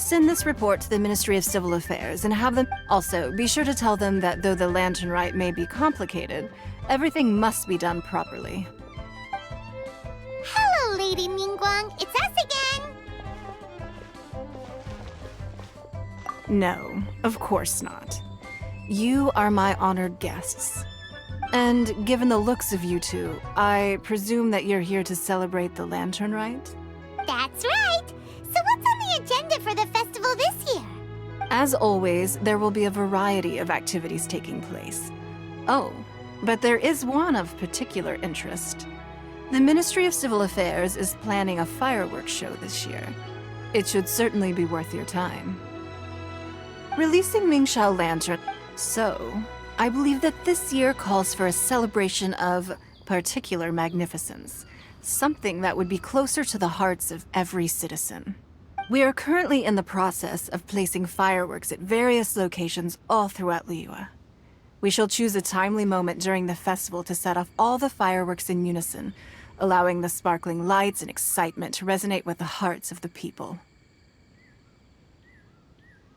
Send this report to the Ministry of Civil Affairs and have them... Also, be sure to tell them that though the Latern Rite may be complicated, everything must be done properly. Hello, Lady Ningguang. It's us again. No, of course not. You are my honored guests. And given the looks of you two, I presume that you're here to celebrate the Latern Rite? That's right. So what's on the agenda for the festival this year? As always, there will be a variety of activities taking place. Oh, but there is one of particular interest. The Ministry of Civil Affairs is planning a fireworks show this year. It should certainly be worth your time. Releasing Mingxiao Lantern. So, I believe that this year calls for a celebration of particular magnificence. Something that would be closer to the hearts of every citizen. We are currently in the process of placing fireworks at various locations all throughout Liyue. We shall choose a timely moment during the festival to set off all the fireworks in unison, allowing the sparkling lights and excitement to resonate with the hearts of the people.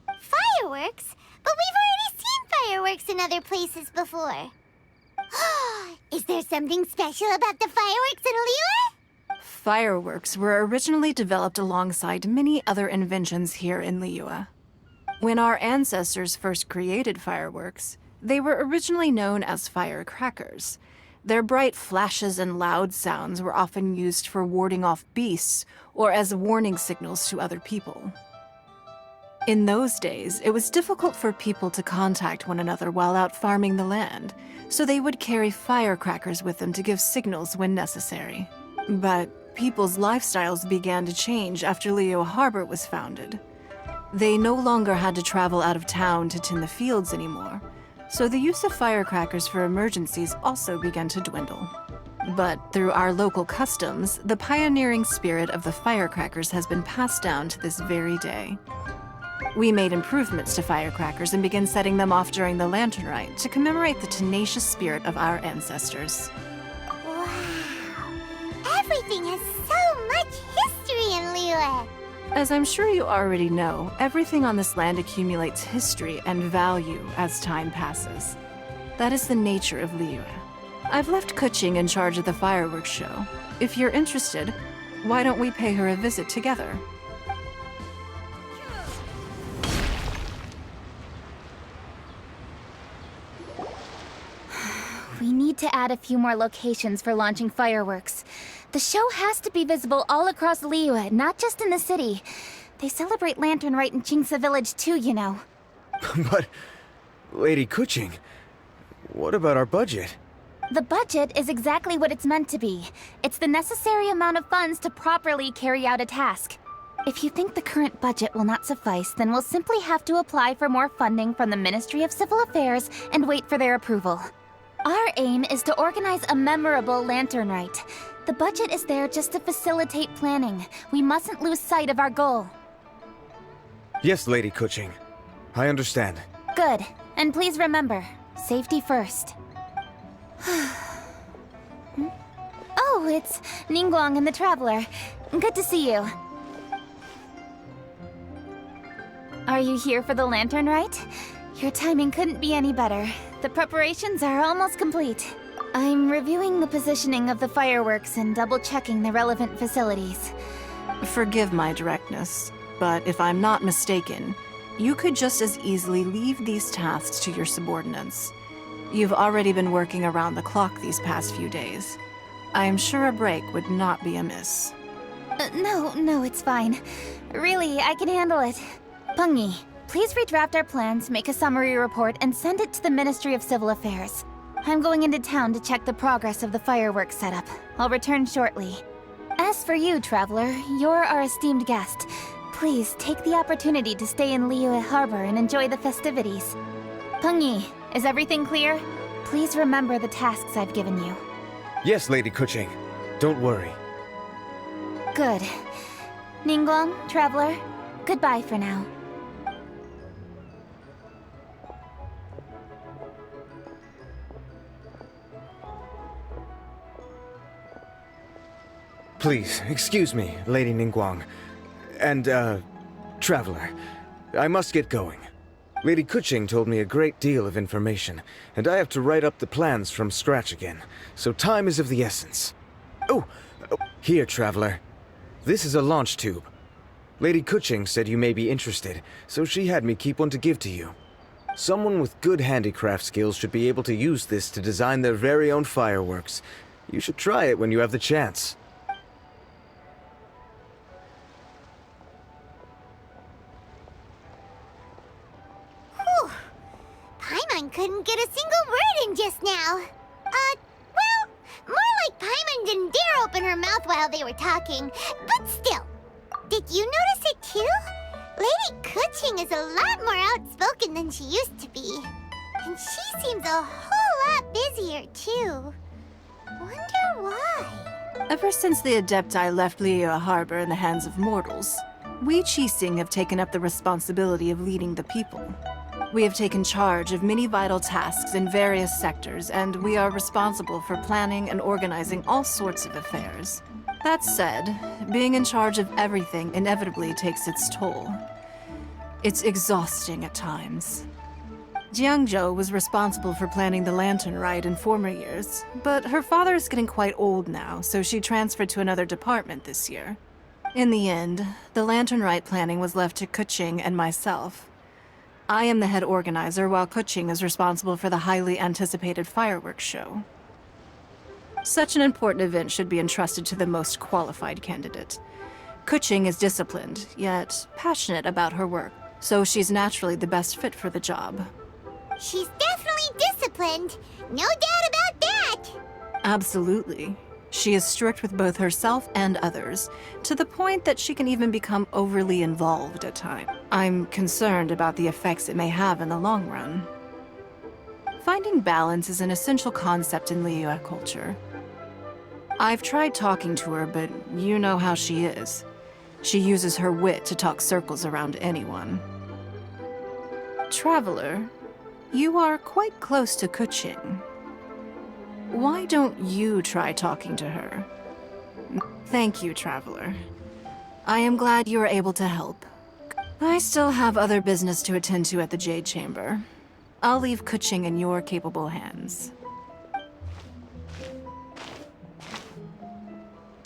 Fireworks? But we've already seen fireworks in other places before. Is there something special about the fireworks in Liyue? Fireworks were originally developed alongside many other inventions here in Liyue. When our ancestors first created fireworks, they were originally known as firecrackers. Their bright flashes and loud sounds were often used for warding off beasts or as warning signals to other people. In those days, it was difficult for people to contact one another while out farming the land, so they would carry firecrackers with them to give signals when necessary. But people's lifestyles began to change after Liyue Harbor was founded. They no longer had to travel out of town to tend the fields anymore, so the use of firecrackers for emergencies also began to dwindle. But through our local customs, the pioneering spirit of the firecrackers has been passed down to this very day. We made improvements to firecrackers and began setting them off during the Latern Rite to commemorate the tenacious spirit of our ancestors. Wow. Everything has so much history in Liyue. As I'm sure you already know, everything on this land accumulates history and value as time passes. That is the nature of Liyue. I've left Keqing in charge of the fireworks show. If you're interested, why don't we pay her a visit together? We need to add a few more locations for launching fireworks. The show has to be visible all across Liyue, not just in the city. They celebrate Latern Rite in Qingce Village too, you know. But, Lady Keqing, what about our budget? The budget is exactly what it's meant to be. It's the necessary amount of funds to properly carry out a task. If you think the current budget will not suffice, then we'll simply have to apply for more funding from the Ministry of Civil Affairs and wait for their approval. Our aim is to organize a memorable Latern Rite. The budget is there just to facilitate planning. We mustn't lose sight of our goal. Yes, Lady Keqing. I understand. Good. And please remember, safety first. Oh, it's Ningguang and the Traveler. Good to see you. Are you here for the Latern Rite? Your timing couldn't be any better. The preparations are almost complete. I'm reviewing the positioning of the fireworks and double-checking the relevant facilities. Forgive my directness, but if I'm not mistaken, you could just as easily leave these tasks to your subordinates. You've already been working around the clock these past few days. I am sure a break would not be amiss. No, it's fine. Really, I can handle it. Pergi, please redraft our plans, make a summary report, and send it to the Ministry of Civil Affairs. I'm going into town to check the progress of the fireworks setup. I'll return shortly. As for you, Traveler, you're our esteemed guest. Please take the opportunity to stay in Liyue Harbor and enjoy the festivities. Pergi, is everything clear? Please remember the tasks I've given you. Yes, Lady Keqing. Don't worry. Good. Ningguang, Traveler, goodbye for now. Please, excuse me, Lady Ningguang. And, Traveler, I must get going. Lady Keqing told me a great deal of information, and I have to write up the plans from scratch again, so time is of the essence. Oh, here, Traveler. This is a launch tube. Lady Keqing said you may be interested, so she had me keep one to give to you. Someone with good handicraft skills should be able to use this to design their very own fireworks. You should try it when you have the chance. Whew. Paimon couldn't get a single word in just now. Well, more like Paimon didn't dare open her mouth while they were talking. But still, did you notice it too? Lady Keqing is a lot more outspoken than she used to be. And she seems a whole lot busier too. Wonder why? Ever since the Adepti left Liyue Harbor in the hands of mortals, we Keqing have taken up the responsibility of leading the people. We have taken charge of many vital tasks in various sectors, and we are responsible for planning and organizing all sorts of affairs. That said, being in charge of everything inevitably takes its toll. It's exhausting at times. Jiangzhou was responsible for planning the Latern Rite in former years, but her father is getting quite old now, so she transferred to another department this year. In the end, the Latern Rite planning was left to Keqing and myself. I am the head organizer, while Keqing is responsible for the highly anticipated fireworks show. Such an important event should be entrusted to the most qualified candidate. Keqing is disciplined, yet passionate about her work, so she's naturally the best fit for the job. She's definitely disciplined. No doubt about that. Absolutely. She is strict with both herself and others, to the point that she can even become overly involved at times. I'm concerned about the effects it may have in the long run. Finding balance is an essential concept in Liyue culture. I've tried talking to her, but you know how she is. She uses her wit to talk circles around anyone. Traveler, you are quite close to Keqing. Why don't you try talking to her? Thank you, Traveler. I am glad you were able to help. I still have other business to attend to at the Jade Chamber. I'll leave Keqing in your capable hands.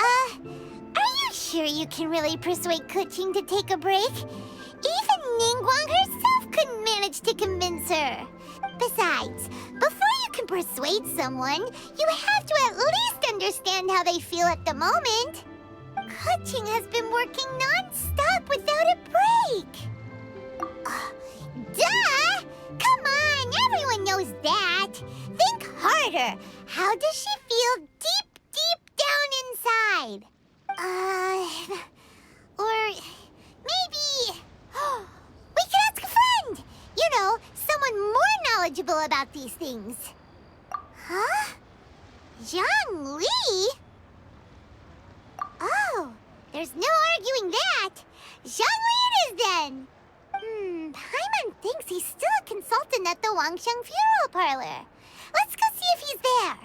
Are you sure you can really persuade Keqing to take a break? Even Ningguang herself couldn't manage to convince her. Besides, before you can persuade someone, you have to at least understand how they feel at the moment. Keqing has been working non-stop without a break. Duh! Come on, everyone knows that. Think harder. How does she feel deep, deep down inside? Or maybe... we could ask a friend! You know, someone more knowledgeable about these things. Huh? Zhongli? Oh, there's no arguing that. Zhongli it is then. Paimon thinks he's still a consultant at the Wangsheng Funeral Parlor. Let's go see if he's there.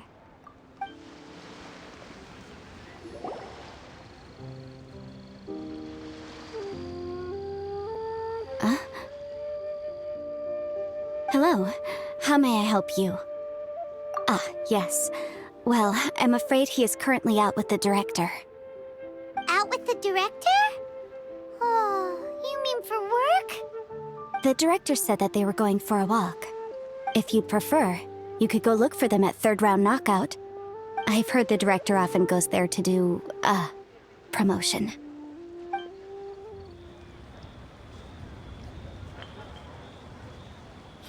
Hello. How may I help you? Ah, yes. Well, I'm afraid he is currently out with the director. Out with the director? Oh, you mean for work? The director said that they were going for a walk. If you'd prefer, you could go look for them at third round knockout. I've heard the director often goes there to do, promotion.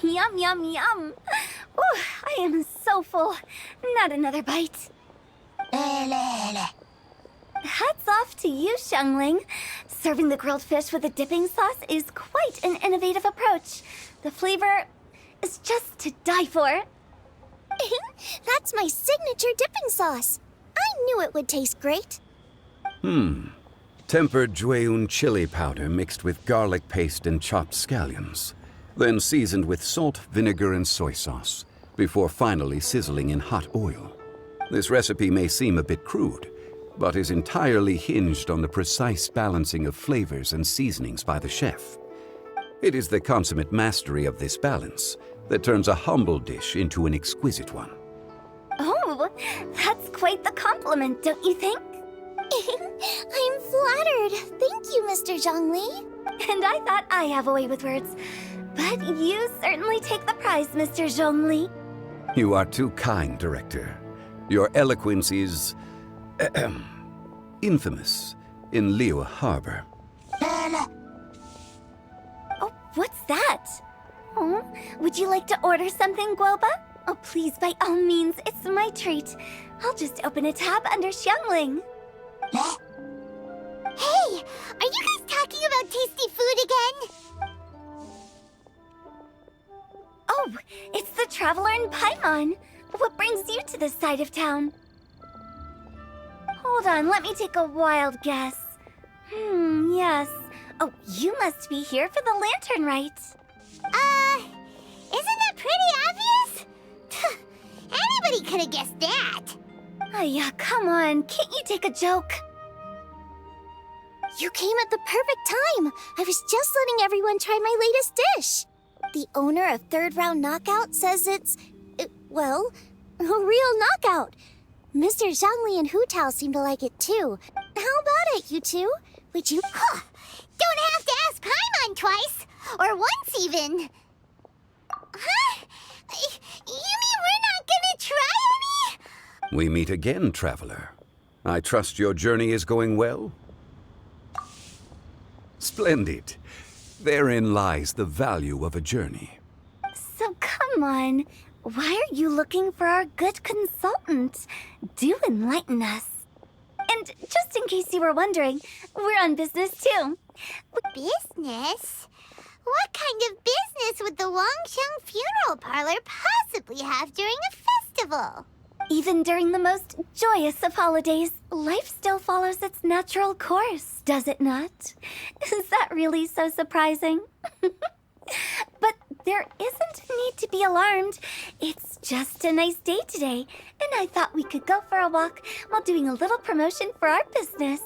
Yum, yum, yum. Ooh, I am so full. Not another bite. Hats off to you, Xiangling. Serving the grilled fish with a dipping sauce is quite an innovative approach. The flavor is just to die for. That's my signature dipping sauce. I knew it would taste great. Tempered Jueyun chili powder mixed with garlic paste and chopped scallions, then seasoned with salt, vinegar, and soy sauce, before finally sizzling in hot oil. This recipe may seem a bit crude, but is entirely hinged on the precise balancing of flavors and seasonings by the chef. It is the consummate mastery of this balance that turns a humble dish into an exquisite one. Oh, that's quite the compliment, don't you think? I'm flattered. Thank you, Mr. Zhongli. And I thought I have a way with words. But you certainly take the prize, Mr. Zhongli. You are too kind, Director. Your eloquence is infamous in Liyue Harbor. Oh, what's that? Oh, would you like to order something, Guoba? Oh, please, by all means, it's my treat. I'll just open a tab under Xiangling. Hey, are you guys talking about tasty food again? Oh, it's the Traveler and Paimon. What brings you to this side of town? Hold on, let me take a wild guess. Yes. Oh, you must be here for the Latern Rite. Isn't that pretty obvious? Anybody could have guessed that. Oh, yeah, come on. Can't you take a joke? You came at the perfect time. I was just letting everyone try my latest dish. The owner of Third Round Knockout says it's, well, a real knockout. Mr. Zhongli and Hu Tao seem to like it too. How about it, you two? Would you... Don't have to ask Paimon twice. Or once even. Huh? You mean we're not gonna try any? We meet again, Traveler. I trust your journey is going well? Splendid. Therein lies the value of a journey. So come on. Why are you looking for our good consultant? Do enlighten us. And just in case you were wondering, we're on business too. Business? What kind of business would the Wangsheng Funeral Parlor possibly have during a festival? Even during the most joyous of holidays, life still follows its natural course, does it not? Is that really so surprising? But there isn't a need to be alarmed. It's just a nice day today, and I thought we could go for a walk while doing a little promotion for our business.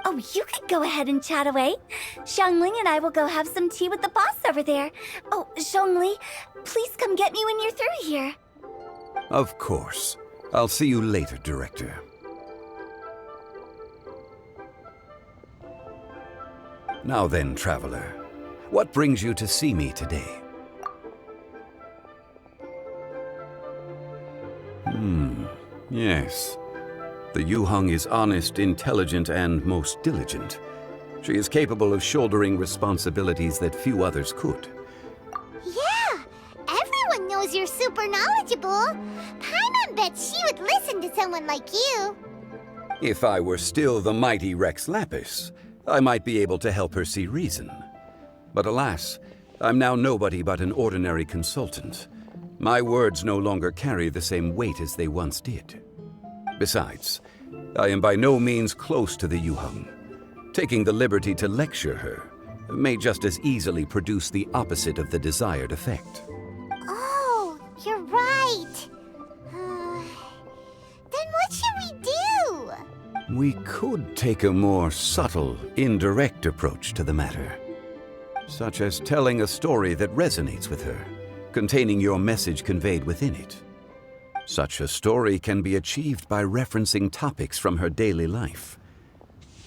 Oh, you could go ahead and chat away. Xiangling and I will go have some tea with the boss over there. Oh, Zhongli, please come get me when you're through here. Of course. I'll see you later, Director. Now then, Traveler, what brings you to see me today? Yes. The Yuheng is honest, intelligent, and most diligent. She is capable of shouldering responsibilities that few others could. Yeah, everyone knows you're super knowledgeable. Paimon bets she would listen to someone like you. If I were still the mighty Rex Lapis, I might be able to help her see reason. But alas, I'm now nobody but an ordinary consultant. My words no longer carry the same weight as they once did. Besides, I am by no means close to the Yuheng. Taking the liberty to lecture her may just as easily produce the opposite of the desired effect. Oh, you're right. Then what should we do? We could take a more subtle, indirect approach to the matter, such as telling a story that resonates with her, containing your message conveyed within it. Such a story can be achieved by referencing topics from her daily life.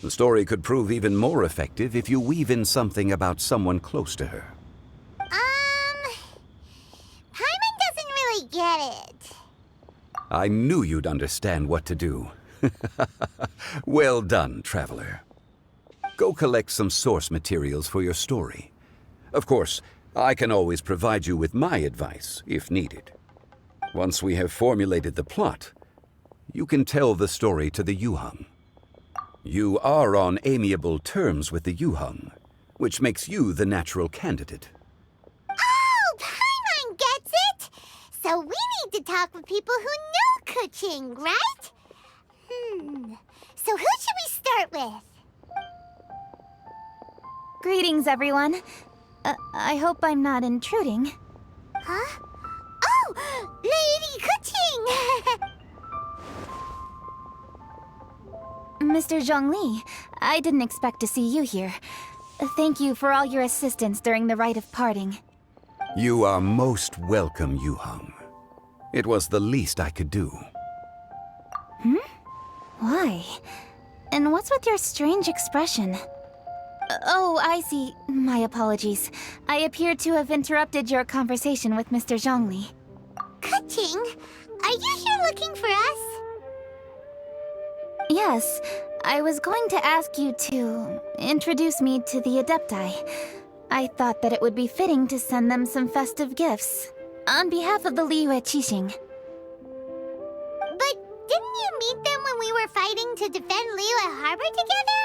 The story could prove even more effective if you weave in something about someone close to her. Paimon doesn't really get it. I knew you'd understand what to do. Well done, Traveler. Go collect some source materials for your story. Of course, I can always provide you with my advice, if needed. Once we have formulated the plot, you can tell the story to the Yuheng. You are on amiable terms with the Yuheng, which makes you the natural candidate. Oh, Paimon gets it! So we need to talk with people who know Keqing, right? So who should we start with? Greetings, everyone. I hope I'm not intruding. Huh? Oh! Lady Keqing! Mr. Zhongli, I didn't expect to see you here. Thank you for all your assistance during the rite of parting. You are most welcome, Yuheng. It was the least I could do. Why? And what's with your strange expression? Oh, I see. My apologies. I appear to have interrupted your conversation with Mr. Zhongli. Keqing, are you here looking for us? Yes, I was going to ask you to introduce me to the Adepti. I thought that it would be fitting to send them some festive gifts. On behalf of the Liyue Keqing. But didn't you meet them when we were fighting to defend Liyue Harbor together?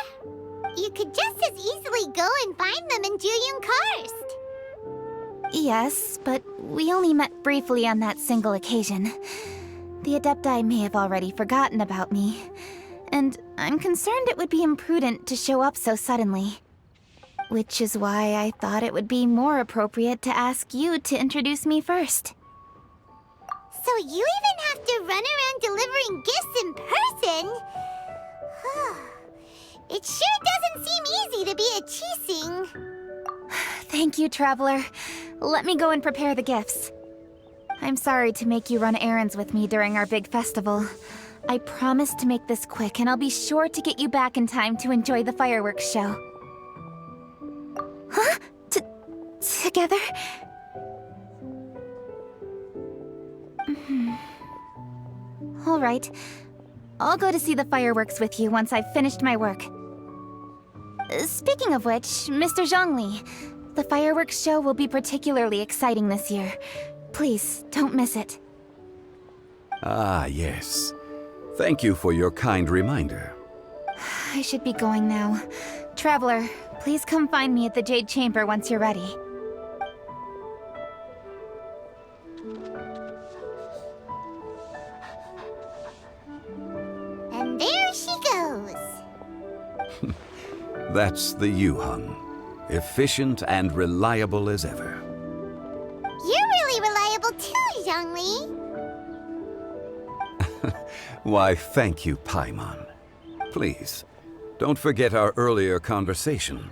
You could just as easily go and find them in Juyun Karst. Yes, but we only met briefly on that single occasion. The Adepti may have already forgotten about me, and I'm concerned it would be imprudent to show up so suddenly. Which is why I thought it would be more appropriate to ask you to introduce me first. So you even have to run around delivering gifts in person? It sure doesn't seem easy to be a Keqing. Thank you, Traveler. Let me go and prepare the gifts. I'm sorry to make you run errands with me during our big festival. I promise to make this quick, and I'll be sure to get you back in time to enjoy the fireworks show. Huh? Together? All right. I'll go to see the fireworks with you once I've finished my work. Speaking of which, Mr. Zhongli, the fireworks show will be particularly exciting this year. Please, don't miss it. Ah, yes. Thank you for your kind reminder. I should be going now. Traveler, please come find me at the Jade Chamber once you're ready. And there she goes. That's the Yuheng. Efficient and reliable as ever. You're really reliable too, Zhongli. Why, thank you, Paimon. Please, don't forget our earlier conversation.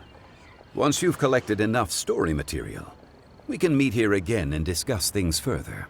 Once you've collected enough story material, we can meet here again and discuss things further.